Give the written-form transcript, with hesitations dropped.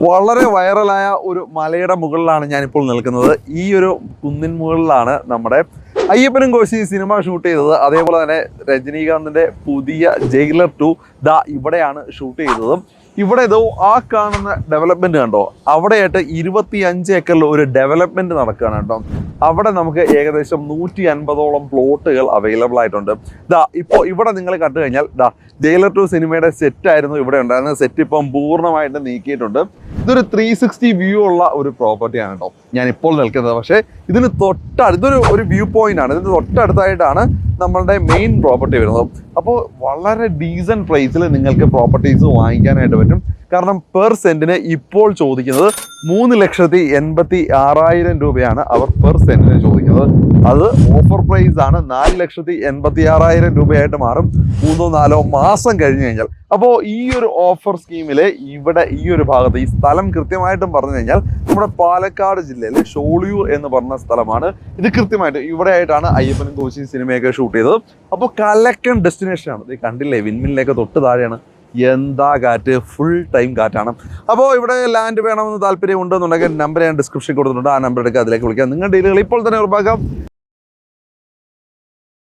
വളരെ വൈറലായ ഒരു മലയുടെ മുകളിലാണ് ഞാനിപ്പോൾ നിൽക്കുന്നത്. ഈ ഒരു കുന്നിൻ മുകളിലാണ് നമ്മുടെ അയ്യപ്പനും കോശി സിനിമ ഷൂട്ട് ചെയ്തത്. അതേപോലെ തന്നെ രജനീകാന്തിൻ്റെ പുതിയ ജയിലർ 2 ഇവിടെയാണ് ഷൂട്ട് ചെയ്തതും. ഇവിടെ ഇതോ ആ കാണുന്ന ഡെവലപ്മെൻറ്റ് കണ്ടോ, അവിടെയായിട്ട് 25 ഏക്കറിൽ ഒരു ഡെവലപ്മെൻറ്റ് നടക്കുകയാണ് കേട്ടോ. അവിടെ നമുക്ക് ഏകദേശം 150ഓളം പ്ലോട്ടുകൾ അവൈലബിൾ ആയിട്ടുണ്ട്. ഇപ്പോൾ ഇവിടെ നിങ്ങൾ കണ്ടു കഴിഞ്ഞാൽ ജയിലർ 2 സിനിമയുടെ സെറ്റായിരുന്നു ഇവിടെ ഉണ്ടായിരുന്നത്. സെറ്റ് ഇപ്പം പൂർണ്ണമായിട്ട് നീക്കിയിട്ടുണ്ട്. ഇതൊരു 360 വ്യൂ ഉള്ള ഒരു പ്രോപ്പർട്ടിയാണ് കേട്ടോ ഞാൻ ഇപ്പോൾ നിൽക്കുന്നത്. പക്ഷേ ഇതിന് ഇതൊരു വ്യൂ പോയിന്റ് ആണ്. ഇതിന് തൊട്ടടുത്തായിട്ടാണ് നമ്മളുടെ മെയിൻ പ്രോപ്പർട്ടി വരുന്നത്. അപ്പോൾ വളരെ ഡീസൻറ്റ് പ്രൈസിൽ നിങ്ങൾക്ക് പ്രോപ്പർട്ടീസ് വാങ്ങിക്കാനായിട്ട് പറ്റും. കാരണം പെർ സെൻറ്റിന് ഇപ്പോൾ ചോദിക്കുന്നത് 3,86,000 രൂപയാണ് അവർ പെർ സെൻറ്റിന് ചോദിക്കുന്നത്. അത് ഓഫർ പ്രൈസ് ആണ്. 4,86,000 രൂപയായിട്ട് മാറും 3-4 മാസം കഴിഞ്ഞ് കഴിഞ്ഞാൽ. അപ്പോൾ ഈ ഒരു ഓഫർ സ്കീമിൽ ഇവിടെ ഈ ഒരു ഭാഗത്ത് ഈ സ്ഥലം കൃത്യമായിട്ടും പറഞ്ഞു കഴിഞ്ഞാൽ നമ്മുടെ പാലക്കാട് ജില്ലയിലെ ഷോളിയൂർ എന്ന് പറഞ്ഞ സ്ഥലമാണ്. ഇത് കൃത്യമായിട്ട് ഇവിടെ ആയിട്ടാണ് അയ്യപ്പനും കോശി സിനിമയൊക്കെ ഷൂട്ട് ചെയ്തത്. അപ്പോൾ കലക്കൻ ഡെസ്റ്റിനേഷനാണ്. ഇത് കണ്ടില്ലേ, വിൻമിനിലേക്ക് തൊട്ട് താഴെയാണ്. എന്താ കാറ്റ്, ഫുൾ ടൈം കാറ്റാണ്. അപ്പോൾ ഇവിടെ ലാൻഡ് വേണമെന്ന് താല്പര്യം ഉണ്ടെന്നുണ്ടെങ്കിൽ നമ്പർ ഞാൻ ഡിസ്ക്രിപ്ഷനിൽ കൊടുത്തിട്ടുണ്ട്. ആ നമ്പർ എടുക്കുക, അതിലേക്ക് വിളിക്കാം. നിങ്ങളുടെ ഡീലുകൾ ഇപ്പോൾ തന്നെ ഉറപ്പാക്കാം.